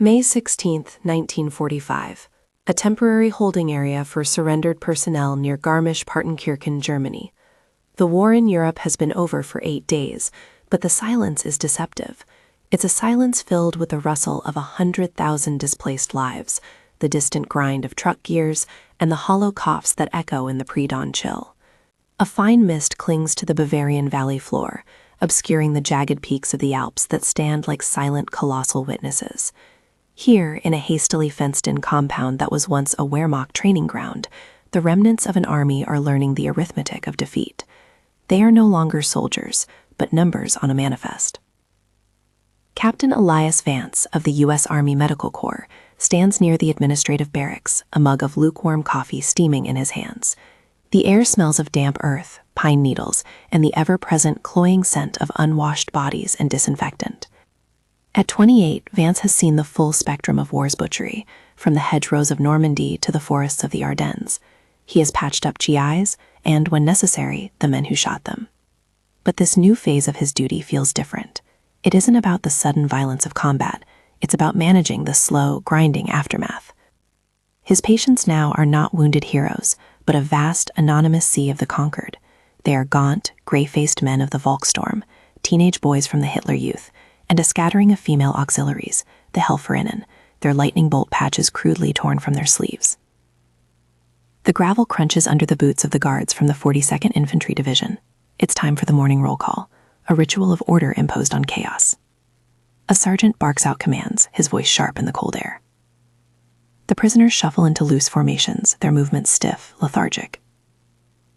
May 16, 1945. A temporary holding area for surrendered personnel near Garmisch-Partenkirchen, Germany. The war in Europe has been over for 8 days, but the silence is deceptive. It's a silence filled with the rustle of 100,000 displaced lives, the distant grind of truck gears, and the hollow coughs that echo in the pre-dawn chill. A fine mist clings to the Bavarian valley floor, obscuring the jagged peaks of the Alps that stand like silent, colossal witnesses. Here, in a hastily fenced-in compound that was once a Wehrmacht training ground, the remnants of an army are learning the arithmetic of defeat. They are no longer soldiers, but numbers on a manifest. Captain Elias Vance of the U.S. Army Medical Corps stands near the administrative barracks, a mug of lukewarm coffee steaming in his hands. The air smells of damp earth, pine needles, and the ever-present cloying scent of unwashed bodies and disinfectant. At 28, Vance has seen the full spectrum of war's butchery, from the hedgerows of Normandy to the forests of the Ardennes. He has patched up GIs and, when necessary, the men who shot them. But this new phase of his duty feels different. It isn't about the sudden violence of combat. It's about managing the slow, grinding aftermath. His patients now are not wounded heroes, but a vast, anonymous sea of the conquered. They are gaunt, gray-faced men of the Volkssturm, teenage boys from the Hitler Youth, and a scattering of female auxiliaries, the Helferinnen, their lightning bolt patches crudely torn from their sleeves. The gravel crunches under the boots of the guards from the 42nd Infantry Division. It's time for the morning roll call, a ritual of order imposed on chaos. A sergeant barks out commands, his voice sharp in the cold air. The prisoners shuffle into loose formations, their movements stiff, lethargic.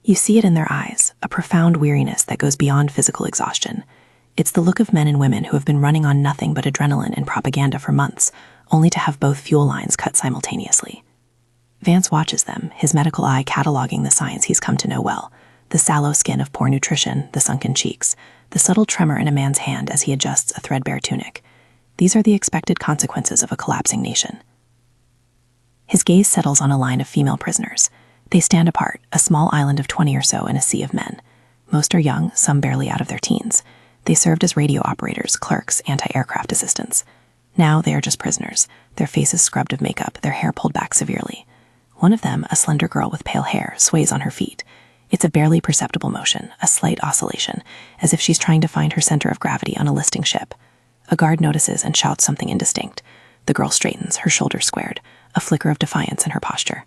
You see it in their eyes, a profound weariness that goes beyond physical exhaustion. It's the look of men and women who have been running on nothing but adrenaline and propaganda for months, only to have both fuel lines cut simultaneously. Vance watches them, his medical eye cataloging the signs he's come to know well: the sallow skin of poor nutrition, the sunken cheeks, the subtle tremor in a man's hand as he adjusts a threadbare tunic. These are the expected consequences of a collapsing nation. His gaze settles on a line of female prisoners. They stand apart, a small island of 20 or so in a sea of men. Most are young, some barely out of their teens. They served as radio operators, clerks, anti-aircraft assistants. Now they are just prisoners, their faces scrubbed of makeup, their hair pulled back severely. One of them, a slender girl with pale hair, sways on her feet. It's a barely perceptible motion, a slight oscillation, as if she's trying to find her center of gravity on a listing ship. A guard notices and shouts something indistinct. The girl straightens, her shoulders squared, a flicker of defiance in her posture.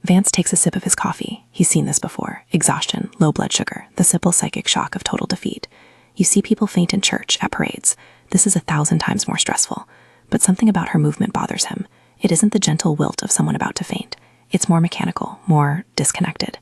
Vance takes a sip of his coffee. He's seen this before. Exhaustion, low blood sugar, the simple psychic shock of total defeat. You see people faint in church, at parades. This is 1,000 times more stressful. But something about her movement bothers him. It isn't the gentle wilt of someone about to faint. It's more mechanical, more disconnected.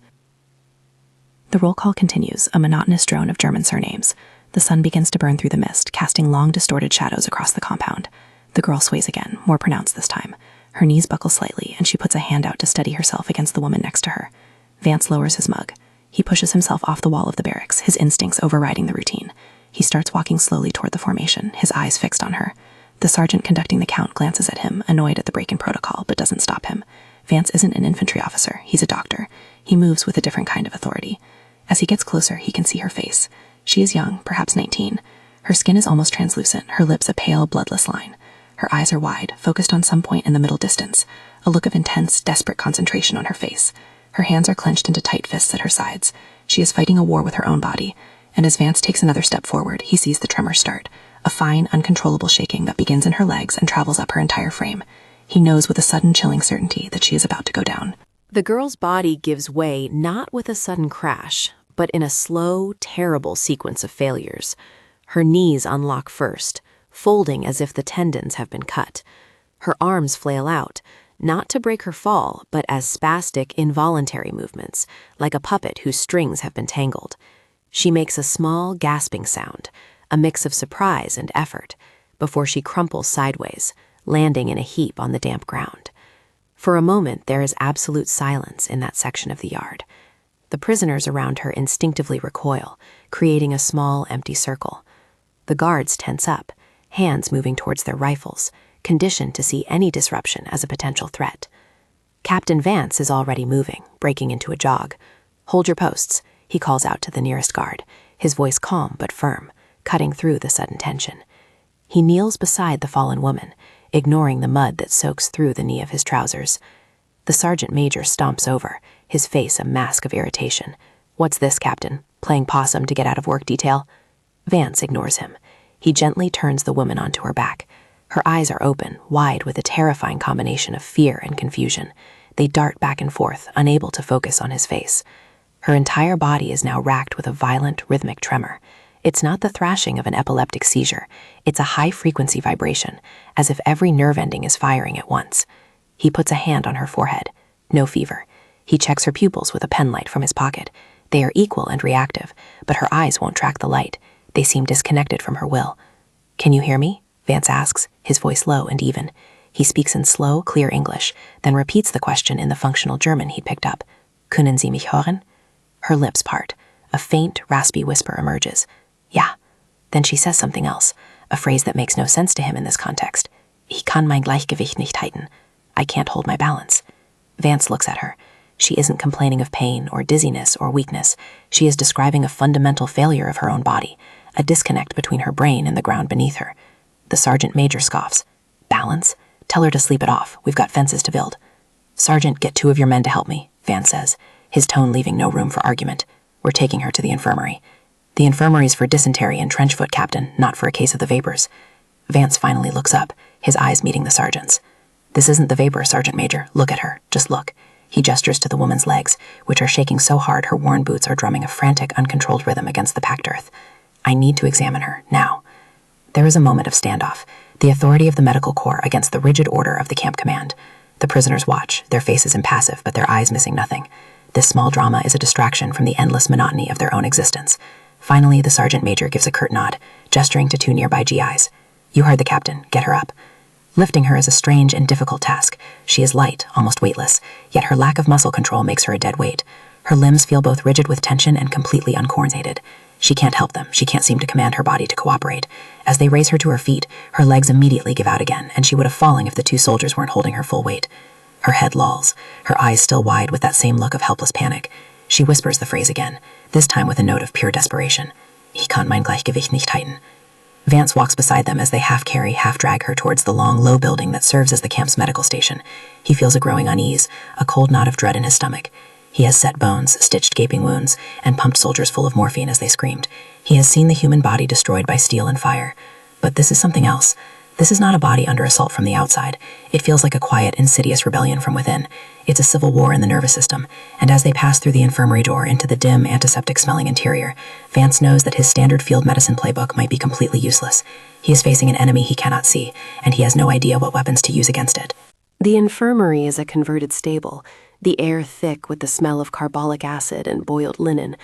The roll call continues, a monotonous drone of German surnames. The sun begins to burn through the mist, casting long, distorted shadows across the compound. The girl sways again, more pronounced this time. Her knees buckle slightly, and she puts a hand out to steady herself against the woman next to her. Vance lowers his mug. He pushes himself off the wall of the barracks, his instincts overriding the routine. He starts walking slowly toward the formation, his eyes fixed on her. The sergeant conducting the count glances at him, annoyed at the break in protocol, but doesn't stop him. Vance isn't an infantry officer, he's a doctor. He moves with a different kind of authority. As he gets closer, he can see her face. She is young, perhaps 19. Her skin is almost translucent, her lips a pale, bloodless line. Her eyes are wide, focused on some point in the middle distance, a look of intense, desperate concentration on her face. Her hands are clenched into tight fists at her sides. She is fighting a war with her own body, and as Vance takes another step forward, he sees the tremors start, a fine, uncontrollable shaking that begins in her legs and travels up her entire frame. He knows with a sudden, chilling certainty that she is about to go down. The girl's body gives way not with a sudden crash, but in a slow, terrible sequence of failures. Her knees unlock first, folding as if the tendons have been cut. Her arms flail out, not to break her fall, but as spastic, involuntary movements, like a puppet whose strings have been tangled. She makes a small, gasping sound, a mix of surprise and effort, before she crumples sideways, landing in a heap on the damp ground. For a moment, there is absolute silence in that section of the yard. The prisoners around her instinctively recoil, creating a small, empty circle. The guards tense up, hands moving towards their rifles, conditioned to see any disruption as a potential threat. Captain Vance is already moving, breaking into a jog. "Hold your posts," he calls out to the nearest guard, his voice calm but firm, cutting through the sudden tension. He kneels beside the fallen woman, ignoring the mud that soaks through the knee of his trousers. The sergeant major stomps over, his face a mask of irritation. "What's this, Captain? Playing possum to get out of work detail?" Vance ignores him. He gently turns the woman onto her back. Her eyes are open, wide with a terrifying combination of fear and confusion. They dart back and forth, unable to focus on his face. Her entire body is now racked with a violent, rhythmic tremor. It's not the thrashing of an epileptic seizure. It's a high-frequency vibration, as if every nerve ending is firing at once. He puts a hand on her forehead. No fever. He checks her pupils with a penlight from his pocket. They are equal and reactive, but her eyes won't track the light. They seem disconnected from her will. "Can you hear me?" Vance asks, his voice low and even. He speaks in slow, clear English, then repeats the question in the functional German he'd picked up. "Können Sie mich hören?" Her lips part. A faint, raspy whisper emerges. "Ja." Then she says something else, a phrase that makes no sense to him in this context. "Ich kann mein Gleichgewicht nicht halten." I can't hold my balance. Vance looks at her. She isn't complaining of pain or dizziness or weakness. She is describing a fundamental failure of her own body, a disconnect between her brain and the ground beneath her. The sergeant major scoffs. "Balance? Tell her to sleep it off. We've got fences to build." "Sergeant, get 2 of your men to help me," Vance says, his tone leaving no room for argument. "We're taking her to the infirmary." "The infirmary's for dysentery and trench foot, Captain, not for a case of the vapors." Vance finally looks up, his eyes meeting the sergeant's. "This isn't the vapor, Sergeant Major. Look at her. Just look." He gestures to the woman's legs, which are shaking so hard her worn boots are drumming a frantic, uncontrolled rhythm against the packed earth. "I need to examine her, now." There is a moment of standoff, the authority of the medical corps against the rigid order of the camp command. The prisoners watch, their faces impassive, but their eyes missing nothing. This small drama is a distraction from the endless monotony of their own existence. Finally, the sergeant major gives a curt nod, gesturing to 2 nearby GIs. "You heard the captain. Get her up." Lifting her is a strange and difficult task. She is light, almost weightless, yet her lack of muscle control makes her a dead weight. Her limbs feel both rigid with tension and completely uncoordinated. She can't help them. She can't seem to command her body to cooperate. As they raise her to her feet, her legs immediately give out again, and she would have fallen if the 2 soldiers weren't holding her full weight. Her head lolls, her eyes still wide with that same look of helpless panic. She whispers the phrase again, this time with a note of pure desperation. "Ich kann mein Gleichgewicht nicht halten." Vance walks beside them as they half-carry, half-drag her towards the long, low building that serves as the camp's medical station. He feels a growing unease, a cold knot of dread in his stomach. He has set bones, stitched gaping wounds, and pumped soldiers full of morphine as they screamed. He has seen the human body destroyed by steel and fire. But this is something else. This is not a body under assault from the outside. It feels like a quiet, insidious rebellion from within. It's a civil war in the nervous system, and as they pass through the infirmary door into the dim, antiseptic-smelling interior, Vance knows that his standard field medicine playbook might be completely useless. He is facing an enemy he cannot see, and he has no idea what weapons to use against it. The infirmary is a converted stable, the air thick with the smell of carbolic acid and boiled linen,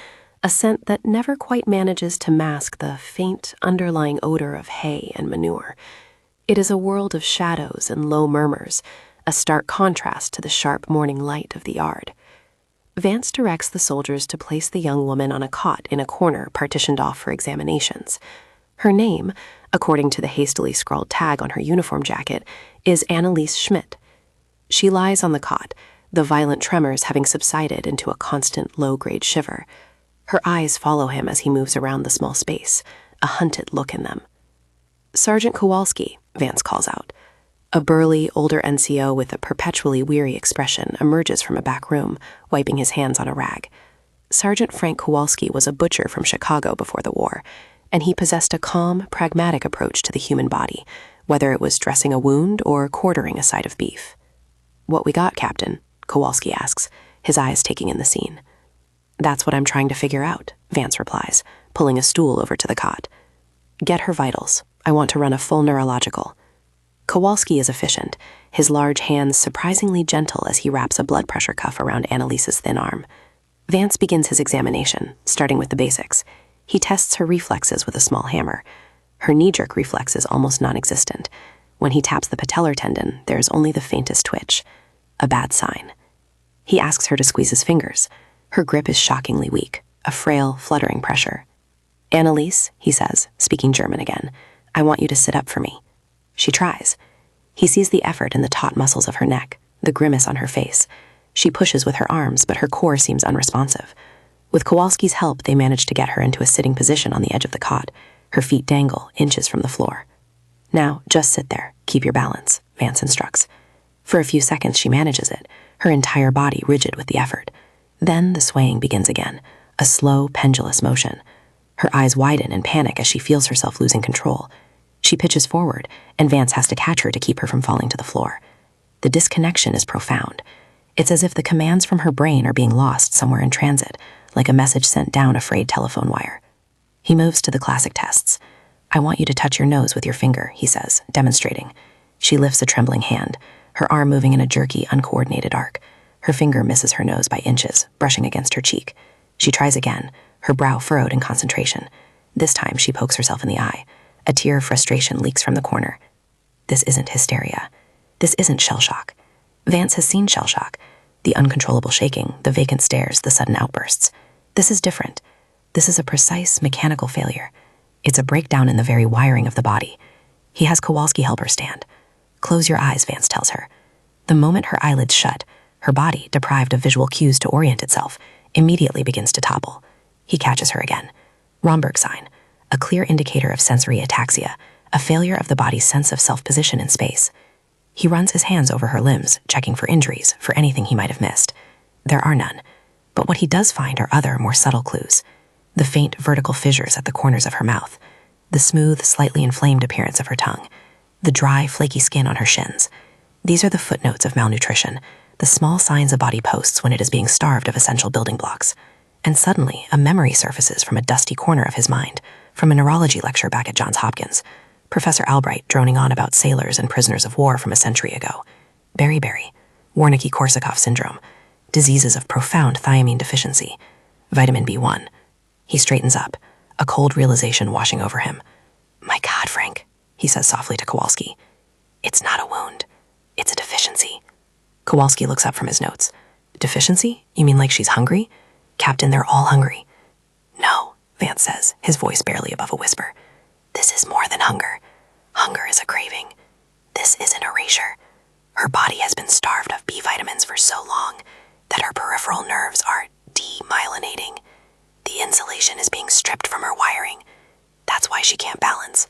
a scent that never quite manages to mask the faint, underlying odor of hay and manure. It is a world of shadows and low murmurs, a stark contrast to the sharp morning light of the yard. Vance directs the soldiers to place the young woman on a cot in a corner partitioned off for examinations. Her name, according to the hastily scrawled tag on her uniform jacket, is Anneliese Schmidt. She lies on the cot, the violent tremors having subsided into a constant low-grade shiver. Her eyes follow him as he moves around the small space, a hunted look in them. "Sergeant Kowalski," Vance calls out. A burly, older NCO with a perpetually weary expression emerges from a back room, wiping his hands on a rag. Sergeant Frank Kowalski was a butcher from Chicago before the war, and he possessed a calm, pragmatic approach to the human body, whether it was dressing a wound or quartering a side of beef. "What we got, Captain?" Kowalski asks, his eyes taking in the scene. "That's what I'm trying to figure out," Vance replies, pulling a stool over to the cot. "Get her vitals. I want to run a full neurological." Kowalski is efficient, his large hands surprisingly gentle as he wraps a blood pressure cuff around Annaliese's thin arm. Vance begins his examination, starting with the basics. He tests her reflexes with a small hammer. Her knee-jerk reflex is almost non-existent. When he taps the patellar tendon, there is only the faintest twitch. A bad sign. He asks her to squeeze his fingers. Her grip is shockingly weak, a frail, fluttering pressure. "Anneliese," he says, speaking German again, "I want you to sit up for me." She tries. He sees the effort in the taut muscles of her neck, the grimace on her face. She pushes with her arms, but her core seems unresponsive. With Kowalski's help, they manage to get her into a sitting position on the edge of the cot. Her feet dangle, inches from the floor. Now, just sit there. Keep your balance, Vance instructs. For a few seconds, she manages it, her entire body rigid with the effort. Then the swaying begins again, a slow, pendulous motion. Her eyes widen in panic as she feels herself losing control. She pitches forward, and Vance has to catch her to keep her from falling to the floor. The disconnection is profound. It's as if the commands from her brain are being lost somewhere in transit, like a message sent down a frayed telephone wire. He moves to the classic tests. I want you to touch your nose with your finger, he says, demonstrating. She lifts a trembling hand, her arm moving in a jerky, uncoordinated arc. Her finger misses her nose by inches, brushing against her cheek. She tries again, her brow furrowed in concentration. This time she pokes herself in the eye. A tear of frustration leaks from the corner. This isn't hysteria. This isn't shell shock. Vance has seen shell shock. The uncontrollable shaking, the vacant stares, the sudden outbursts. This is different. This is a precise mechanical failure. It's a breakdown in the very wiring of the body. He has Kowalski help her stand. Close your eyes, Vance tells her. The moment her eyelids shut, her body, deprived of visual cues to orient itself, immediately begins to topple. He catches her again. Romberg sign, a clear indicator of sensory ataxia, a failure of the body's sense of self-position in space. He runs his hands over her limbs, checking for injuries, for anything he might have missed. There are none. But what he does find are other, more subtle clues. The faint vertical fissures at the corners of her mouth, the smooth, slightly inflamed appearance of her tongue, the dry, flaky skin on her shins. These are the footnotes of malnutrition, the small signs a body posts when it is being starved of essential building blocks. And suddenly, a memory surfaces from a dusty corner of his mind, from a neurology lecture back at Johns Hopkins. Professor Albright droning on about sailors and prisoners of war from a century ago. Beriberi, Wernicke-Korsakoff syndrome, diseases of profound thiamine deficiency, vitamin B1. He straightens up, a cold realization washing over him. My God, Frank, he says softly to Kowalski. It's not a wound. It's a deficiency. Kowalski looks up from his notes. Deficiency? You mean like she's hungry? Captain, they're all hungry. No, Vance says, his voice barely above a whisper. This is more than hunger. Hunger is a craving. This is an erasure. Her body has been starved of B vitamins for so long that her peripheral nerves are demyelinating. The insulation is being stripped from her wiring. That's why she can't balance.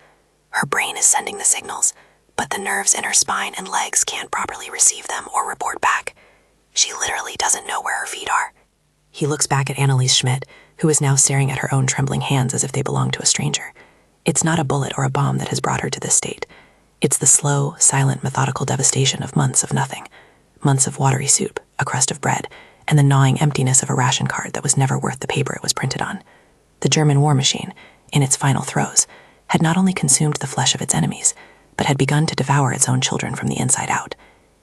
Her brain is sending the signals, but the nerves in her spine and legs can't properly receive them or report back. She literally doesn't know where her feet are. He looks back at Anneliese Schmidt, who is now staring at her own trembling hands as if they belonged to a stranger. It's not a bullet or a bomb that has brought her to this state. It's the slow, silent, methodical devastation of months of nothing. Months of watery soup, a crust of bread, and the gnawing emptiness of a ration card that was never worth the paper it was printed on. The German war machine, in its final throes, had not only consumed the flesh of its enemies, but had begun to devour its own children from the inside out.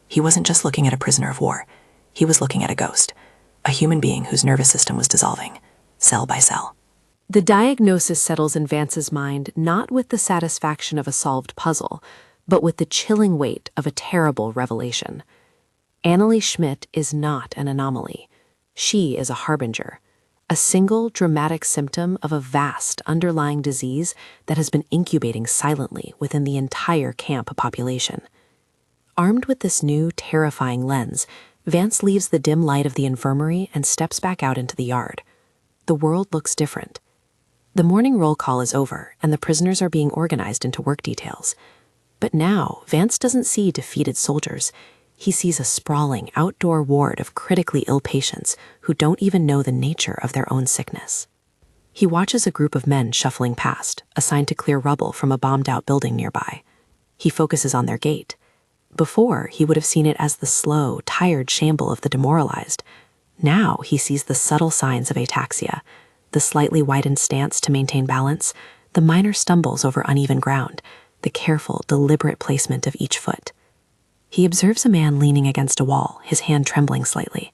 He wasn't just looking at a prisoner of war. He was looking at a ghost, a human being whose nervous system was dissolving, cell by cell. The diagnosis settles in Vance's mind not with the satisfaction of a solved puzzle, but with the chilling weight of a terrible revelation. Anneliese Schmidt is not an anomaly. She is a harbinger, a single dramatic symptom of a vast underlying disease that has been incubating silently within the entire camp population. Armed with this new, terrifying lens, Vance leaves the dim light of the infirmary and steps back out into the yard. The world looks different. The morning roll call is over, and the prisoners are being organized into work details. But now, Vance doesn't see defeated soldiers. He sees a sprawling outdoor ward of critically ill patients who don't even know the nature of their own sickness. He watches a group of men shuffling past, assigned to clear rubble from a bombed-out building nearby. He focuses on their gait. Before, he would have seen it as the slow, tired shamble of the demoralized. Now he sees the subtle signs of ataxia, the slightly widened stance to maintain balance, the minor stumbles over uneven ground, the careful, deliberate placement of each foot. He observes a man leaning against a wall, his hand trembling slightly,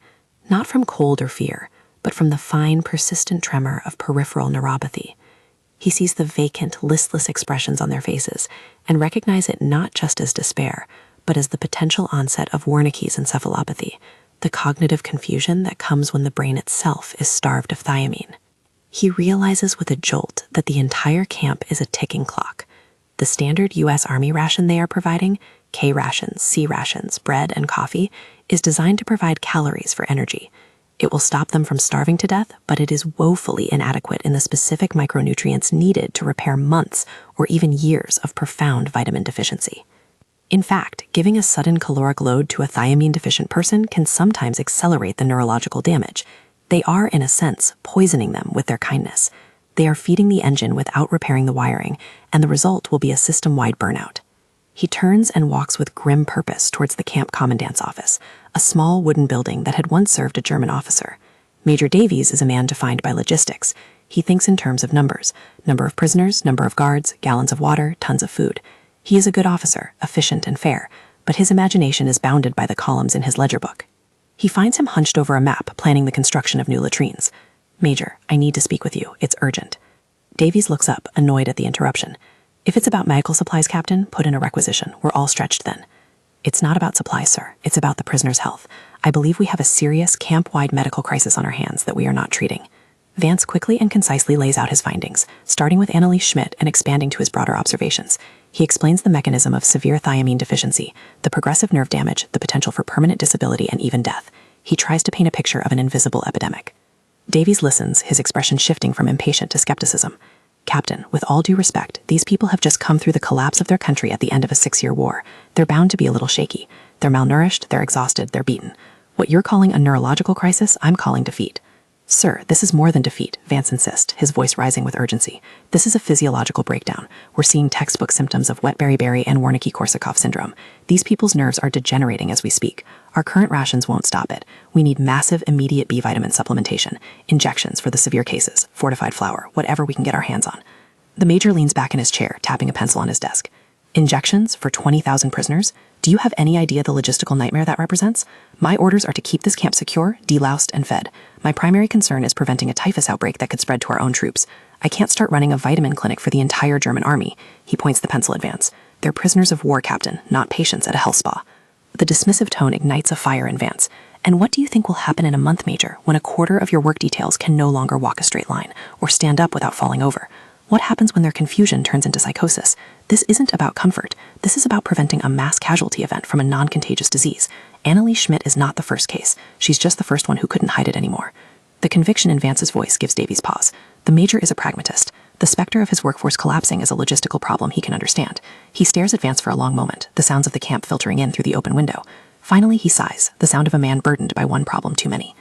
not from cold or fear, but from the fine, persistent tremor of peripheral neuropathy. He sees the vacant, listless expressions on their faces and recognizes it not just as despair, but as the potential onset of Wernicke's encephalopathy, the cognitive confusion that comes when the brain itself is starved of thiamine. He realizes with a jolt that the entire camp is a ticking clock. The standard U.S. Army ration they are providing, K rations, C rations, bread, and coffee, is designed to provide calories for energy. It will stop them from starving to death, but it is woefully inadequate in the specific micronutrients needed to repair months or even years of profound vitamin deficiency. In fact, giving a sudden caloric load to a thiamine-deficient person can sometimes accelerate the neurological damage. They are, in a sense, poisoning them with their kindness. They are feeding the engine without repairing the wiring, and the result will be a system-wide burnout. He turns and walks with grim purpose towards the camp commandant's office, a small wooden building that had once served a German officer. Major Davies is a man defined by logistics. He thinks in terms of numbers: number of prisoners, number of guards, gallons of water, tons of food. He is a good officer, efficient and fair, but his imagination is bounded by the columns in his ledger book. He finds him hunched over a map, planning the construction of new latrines. "Major, I need to speak with you. It's urgent." Davies looks up, annoyed at the interruption. "If it's about medical supplies, Captain, put in a requisition. We're all stretched then." "It's not about supplies, sir. It's about the prisoner's health. I believe we have a serious camp-wide medical crisis on our hands that we are not treating." Vance quickly and concisely lays out his findings, starting with Anneliese Schmidt and expanding to his broader observations. He explains the mechanism of severe thiamine deficiency, the progressive nerve damage, the potential for permanent disability and even death. He tries to paint a picture of an invisible epidemic. Davies listens, his expression shifting from impatient to skepticism. "Captain, with all due respect, these people have just come through the collapse of their country at the end of a 6-year war. They're bound to be a little shaky. They're malnourished, they're exhausted, they're beaten. What you're calling a neurological crisis, I'm calling defeat." "Sir, this is more than defeat," Vance insists, his voice rising with urgency. "This is a physiological breakdown. We're seeing textbook symptoms of Wet-Berry-Berry and Wernicke-Korsakoff syndrome. These people's nerves are degenerating as we speak. Our current rations won't stop it. We need massive, immediate B vitamin supplementation, injections for the severe cases, fortified flour, whatever we can get our hands on." The major leans back in his chair, tapping a pencil on his desk. "Injections for 20,000 prisoners? Do you have any idea the logistical nightmare that represents? My orders are to keep this camp secure, deloused, and fed. My primary concern is preventing a typhus outbreak that could spread to our own troops. I can't start running a vitamin clinic for the entire German army." He points the pencil at Vance. "They're prisoners of war, Captain, not patients at a health spa." The dismissive tone ignites a fire in Vance. "And what do you think will happen in a month, Major, when a quarter of your work details can no longer walk a straight line or stand up without falling over? What happens when their confusion turns into psychosis? This isn't about comfort. This is about preventing a mass casualty event from a non-contagious disease. Anneliese Schmidt is not the first case. She's just the first one who couldn't hide it anymore." The conviction in Vance's voice gives Davies pause. The major is a pragmatist. The specter of his workforce collapsing is a logistical problem he can understand. He stares at Vance for a long moment, the sounds of the camp filtering in through the open window. Finally, he sighs, the sound of a man burdened by one problem too many.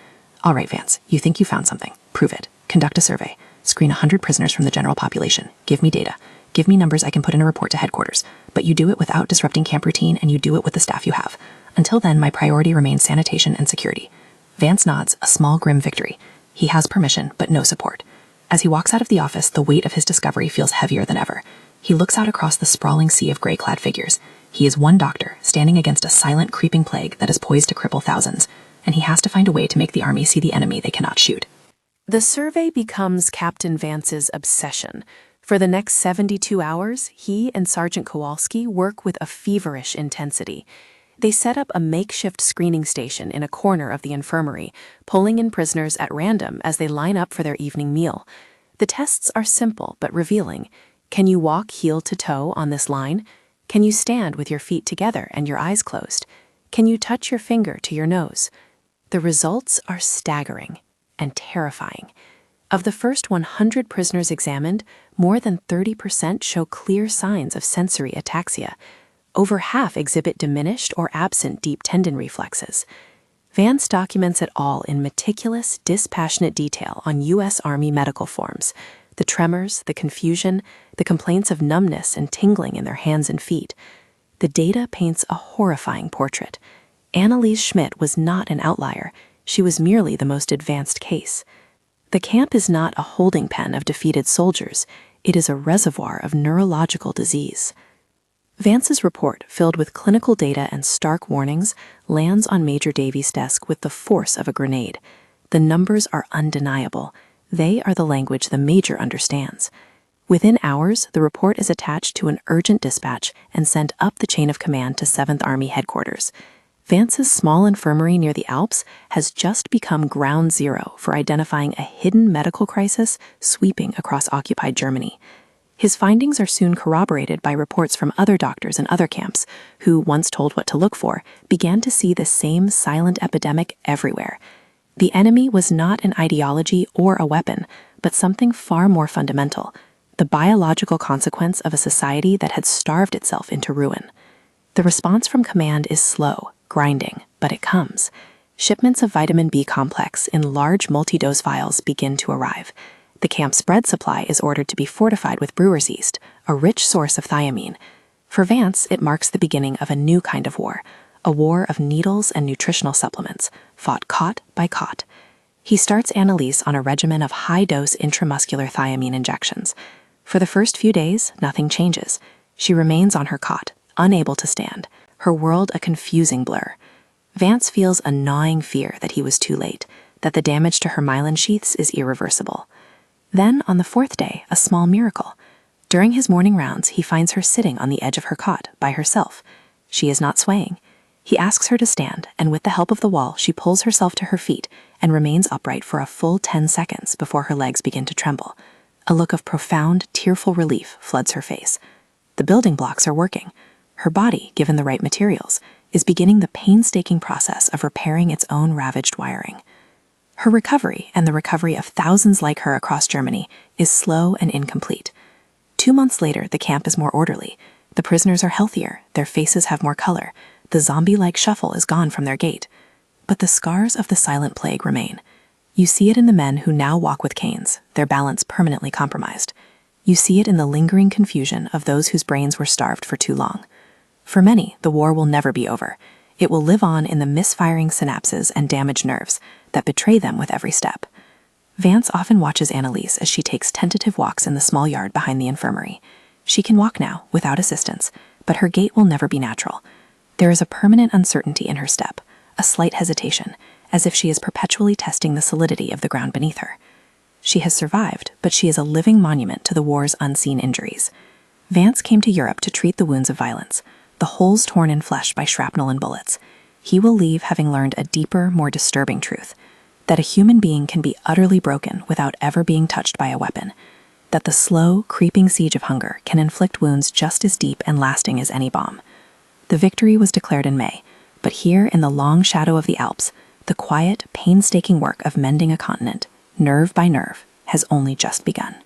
"All right, Vance, you think you found something. Prove it. Conduct a survey. Screen 100 prisoners from the general population. Give me data. Give me numbers I can put in a report to headquarters. But you do it without disrupting camp routine, and you do it with the staff you have. Until then, my priority remains sanitation and security." Vance nods, a small grim victory. He has permission, but no support. As he walks out of the office, the weight of his discovery feels heavier than ever. He looks out across the sprawling sea of gray-clad figures. He is one doctor, standing against a silent, creeping plague that is poised to cripple thousands, and he has to find a way to make the army see the enemy they cannot shoot. The survey becomes Captain Vance's obsession. For the next 72 hours, he and Sergeant Kowalski work with a feverish intensity. They set up a makeshift screening station in a corner of the infirmary, pulling in prisoners at random as they line up for their evening meal. The tests are simple but revealing. Can you walk heel to toe on this line? Can you stand with your feet together and your eyes closed? Can you touch your finger to your nose? The results are staggering and terrifying. Of the first 100 prisoners examined, more than 30% show clear signs of sensory ataxia. Over half exhibit diminished or absent deep tendon reflexes. Vance documents it all in meticulous, dispassionate detail on U.S. Army medical forms: the tremors, the confusion, the complaints of numbness and tingling in their hands and feet. The data paints a horrifying portrait. Anneliese Schmidt was not an outlier. She was merely the most advanced case. The camp is not a holding pen of defeated soldiers. It is a reservoir of neurological disease. Vance's report, filled with clinical data and stark warnings, lands on Major Davies' desk with the force of a grenade. The numbers are undeniable. They are the language the major understands. Within hours, the report is attached to an urgent dispatch and sent up the chain of command to 7th Army headquarters. Vance's small infirmary near the Alps has just become ground zero for identifying a hidden medical crisis sweeping across occupied Germany. His findings are soon corroborated by reports from other doctors in other camps who, once told what to look for, began to see the same silent epidemic everywhere. The enemy was not an ideology or a weapon, but something far more fundamental, the biological consequence of a society that had starved itself into ruin. The response from command is slow, grinding, but it comes. Shipments of vitamin B complex in large multi-dose vials begin to arrive. The camp's bread supply is ordered to be fortified with brewer's yeast, a rich source of thiamine. For Vance, it marks the beginning of a new kind of war, a war of needles and nutritional supplements, fought cot by cot. He starts Annalise on a regimen of high-dose intramuscular thiamine injections. For the first few days, nothing changes. She remains on her cot, unable to stand, her world a confusing blur. Vance feels a gnawing fear that he was too late, that the damage to her myelin sheaths is irreversible. Then, on the fourth day, a small miracle. During his morning rounds, he finds her sitting on the edge of her cot, by herself. She is not swaying. He asks her to stand, and with the help of the wall, she pulls herself to her feet and remains upright for a full 10 seconds before her legs begin to tremble. A look of profound, tearful relief floods her face. The building blocks are working. Her body, given the right materials, is beginning the painstaking process of repairing its own ravaged wiring. Her recovery, and the recovery of thousands like her across Germany, is slow and incomplete. 2 months later, the camp is more orderly. The prisoners are healthier, their faces have more color, the zombie-like shuffle is gone from their gait. But the scars of the silent plague remain. You see it in the men who now walk with canes, their balance permanently compromised. You see it in the lingering confusion of those whose brains were starved for too long. For many, the war will never be over. It will live on in the misfiring synapses and damaged nerves that betray them with every step. Vance often watches Annalise as she takes tentative walks in the small yard behind the infirmary. She can walk now, without assistance, but her gait will never be natural. There is a permanent uncertainty in her step, a slight hesitation, as if she is perpetually testing the solidity of the ground beneath her. She has survived, but she is a living monument to the war's unseen injuries. Vance came to Europe to treat the wounds of violence, the holes torn in flesh by shrapnel and bullets. He will leave having learned a deeper, more disturbing truth, that a human being can be utterly broken without ever being touched by a weapon, that the slow, creeping siege of hunger can inflict wounds just as deep and lasting as any bomb. The victory was declared in May, but here in the long shadow of the Alps, the quiet, painstaking work of mending a continent, nerve by nerve, has only just begun.